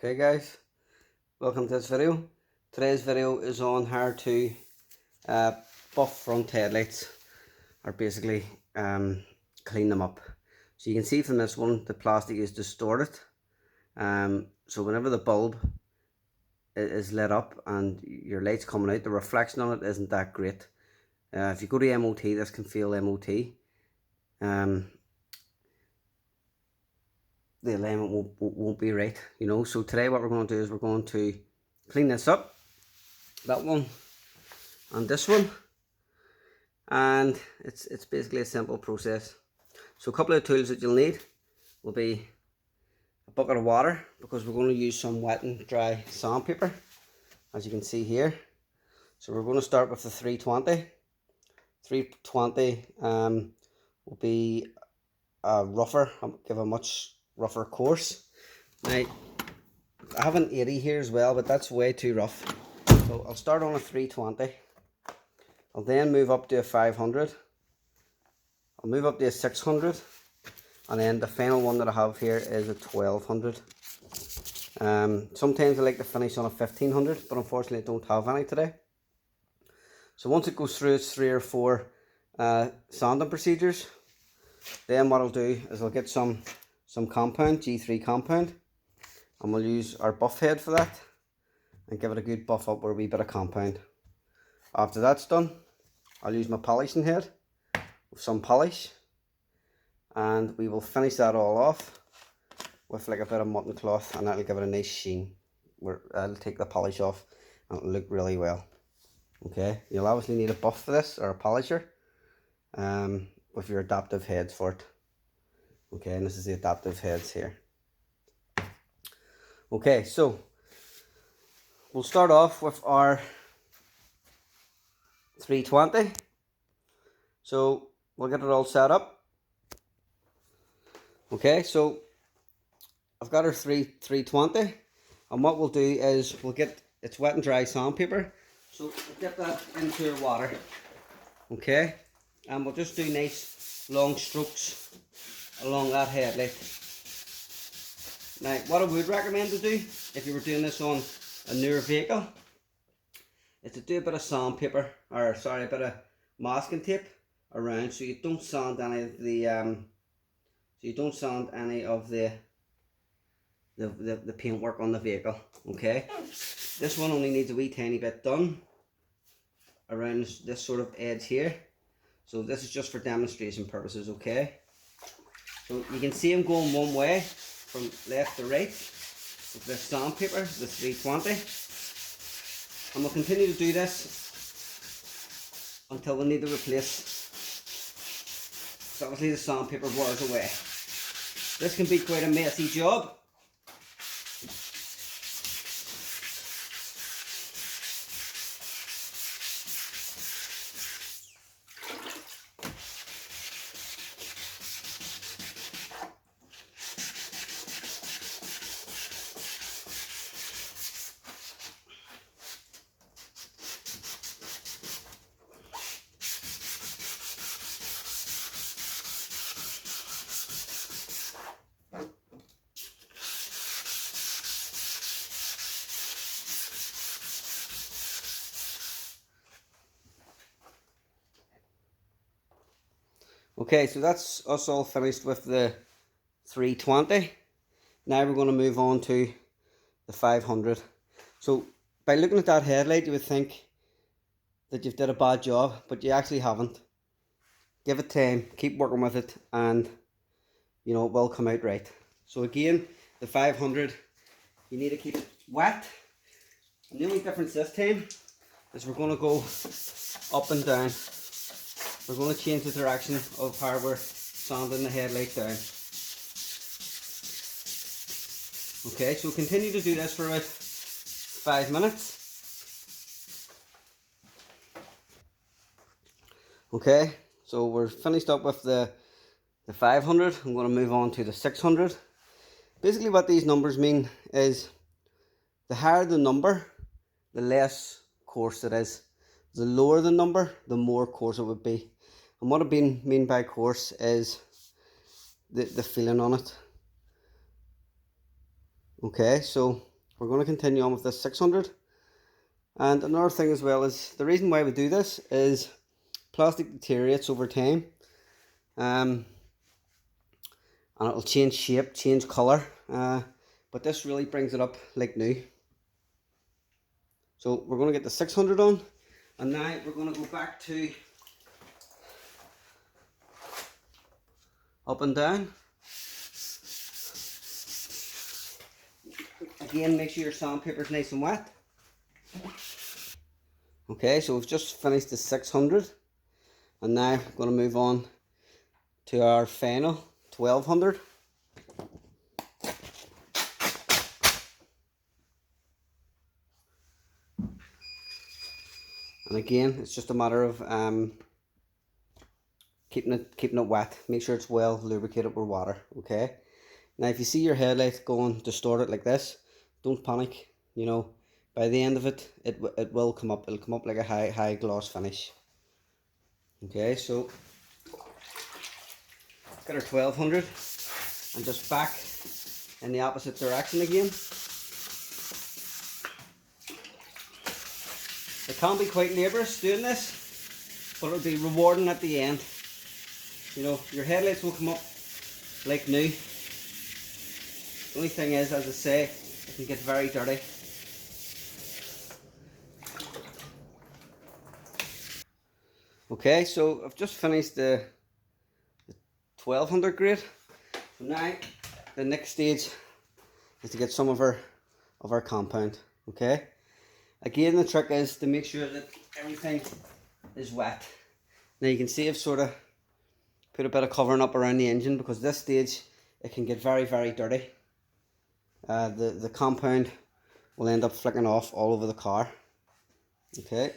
Okay guys, welcome to this video. Today's video is on how to buff front headlights, or basically clean them up. So you can see from this one the plastic is distorted, so whenever the bulb is lit up and your light's coming out, the reflection on it isn't that great. If you go to MOT, this can fail MOT. The alignment won't be right, you know. So today what we're going to do is we're going to clean this up, that one and this one, and it's basically a simple process. So a couple of tools that you'll need will be a bucket of water, because we're going to use some wet and dry sandpaper, as you can see here. So we're going to start with the 320. 320 will be rougher, give a much rougher course. Now I have an 80 here as well, but that's way too rough, so I'll start on a 320. I'll then move up to a 500. I'll move up to a 600, and then the final one that I have here is a 1200. Sometimes I like to finish on a 1500, but unfortunately I don't have any today. So once it goes through its 3 or 4 sanding procedures, then what I'll do is I'll get some compound, G3 compound, and we'll use our buff head for that and give it a good buff up with a wee bit of compound. After that's done, I'll use my polishing head with some polish, and we will finish that all off with like a bit of mutton cloth, and that'll give it a nice sheen. I'll take the polish off and it'll look really well. Okay, you'll obviously need a buff for this, or a polisher, with your adaptive heads for it. Okay, and this is the adaptive heads here. Okay, so we'll start off with our 320. So we'll get it all set up. Okay, so I've got our 320, and what we'll do is we'll get, it's wet and dry sandpaper, so we'll get that into your water. Okay, and we'll just do nice long strokes along that headlight. Now what I would recommend to do, if you were doing this on a newer vehicle, is to do a bit of sandpaper, or sorry, a bit of masking tape around, so you don't sand any of the paintwork on the vehicle. Okay, this one only needs a wee tiny bit done around this sort of edge here, so this is just for demonstration purposes. Okay, so you can see I'm going one way from left to right with this sandpaper, the 320, and we'll continue to do this until we need to replace. So obviously the sandpaper wears away. This can be quite a messy job. Okay, so that's us all finished with the 320. Now we're going to move on to the 500. So by looking at that headlight, you would think that you've did a bad job, but you actually haven't. Give it time, keep working with it, and you know, it will come out right. So again, the 500, you need to keep it wet. And the only difference this time is we're going to go up and down. We're going to change the direction of how we're sanding the headlight down. Okay, so continue to do this for about 5 minutes. Okay, so we're finished up with the 500. I'm going to move on to the 600. Basically what these numbers mean is the higher the number, the less coarse it is. The lower the number, the more coarse it would be. And what I mean by coarse is the feeling on it. Okay, so we're going to continue on with this 600. And another thing as well is, the reason why we do this is plastic deteriorates over time. And it'll change shape, change colour. But this really brings it up like new. So we're going to get the 600 on. And now we're going to go back to up and down. Again, make sure your sandpaper is nice and wet. Okay, so we've just finished the 600, and now we're going to move on to our final 1200. And again, it's just a matter of keeping it wet. Make sure it's well lubricated with water. Okay. Now, if you see your headlight going distorted like this, don't panic. You know, by the end of it, it will come up. It'll come up like a high gloss finish. Okay, so get our 1200 and just back in the opposite direction again. It can be quite laborious doing this, but it'll be rewarding at the end. You know, your headlights will come up like new. The only thing is, as I say, it can get very dirty. Okay, so I've just finished the 1200 grade. So now the next stage is to get some of our compound. Okay. Again, the trick is to make sure that everything is wet. Now you can see I've sort of put a bit of covering up around the engine, because this stage it can get very dirty. The compound will end up flicking off all over the car. Okay.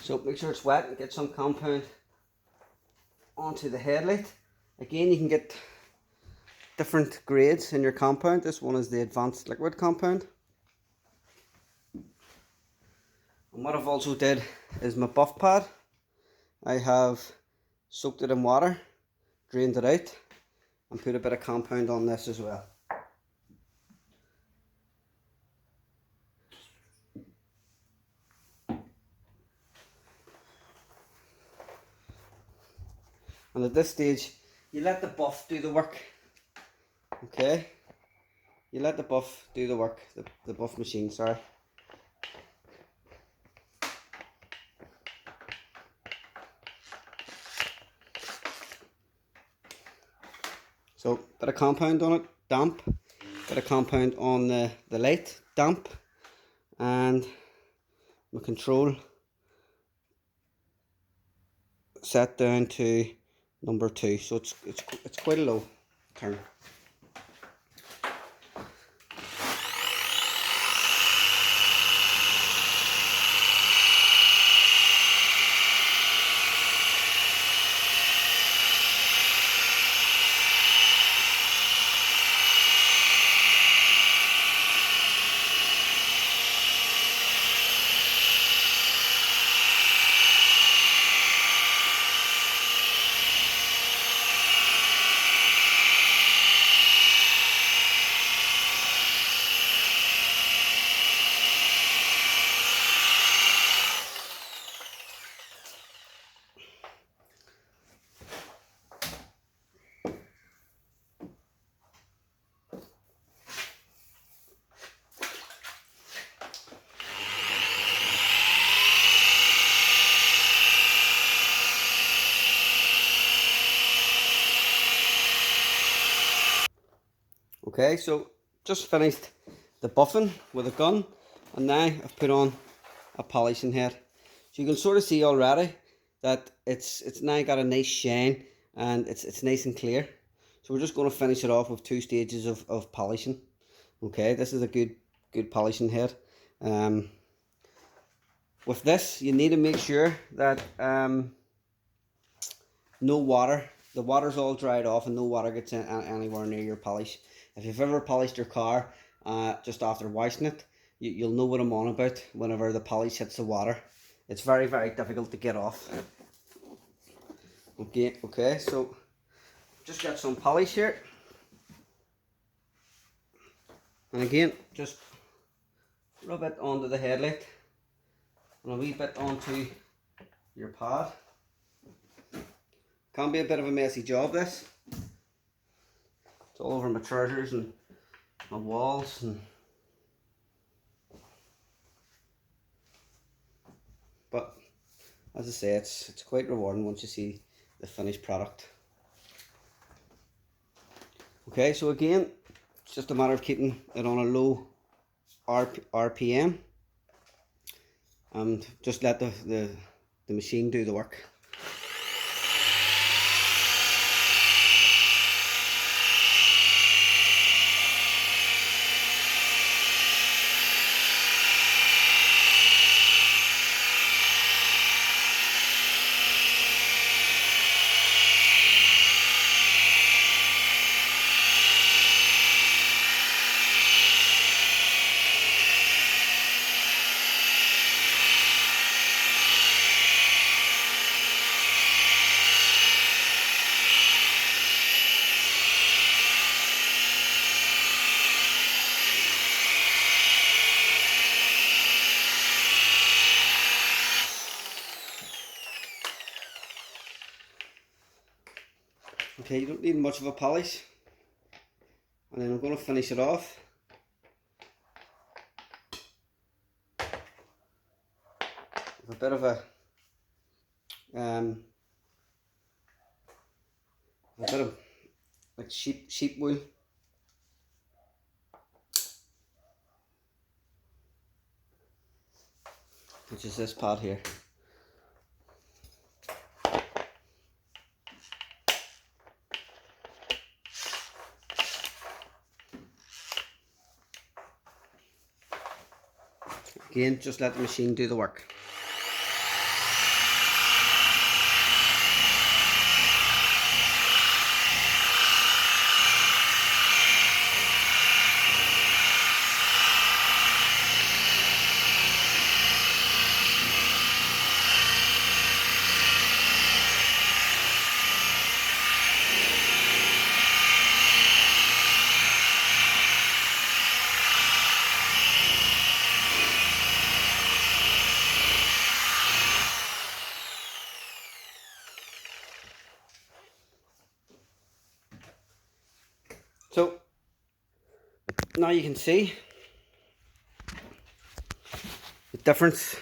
So make sure it's wet and get some compound onto the headlight. Again, you can get different grades in your compound. This one is the advanced liquid compound. And what I've also did is my buff pad. I have soaked it in water, drained it out, and put a bit of compound on this as well. And at this stage, you let the buff do the work. Okay? You let the buff do the work, the buff machine, sorry. So, bit of compound on it, damp. Bit of compound on the light, damp. And my control set down to number 2, so it's quite a low turn. Okay, so just finished the buffing with a gun, and now I've put on a polishing head. So you can sort of see already that it's now got a nice shine, and it's nice and clear. So we're just going to finish it off with 2 stages of polishing. Okay, this is a good polishing head. With this, you need to make sure that no water, the water's all dried off and no water gets in anywhere near your polish. If you've ever polished your car just after washing it, you'll know what I'm on about whenever the polish hits the water. It's very, very difficult to get off. Okay, so just got some polish here. And again, just rub it onto the headlight and a wee bit onto your pad. Can be a bit of a messy job, this. It's all over my trousers and my walls, but as I say, it's quite rewarding once you see the finished product. Okay, so again, it's just a matter of keeping it on a low RPM and just let the machine do the work. Okay, you don't need much of a polish, and then I'm going to finish it off with a bit of like sheep wool. Which is this part here. Again, just let the machine do the work. So now you can see the difference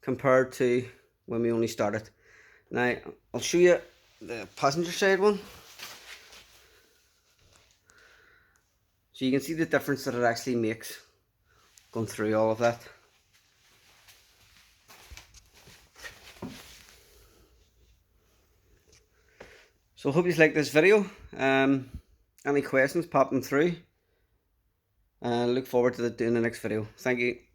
compared to when we only started. Now I'll show you the passenger side one. So you can see the difference that it actually makes going through all of that. So I hope you like this video. Any questions, pop them through. Look forward to doing the next video. Thank you.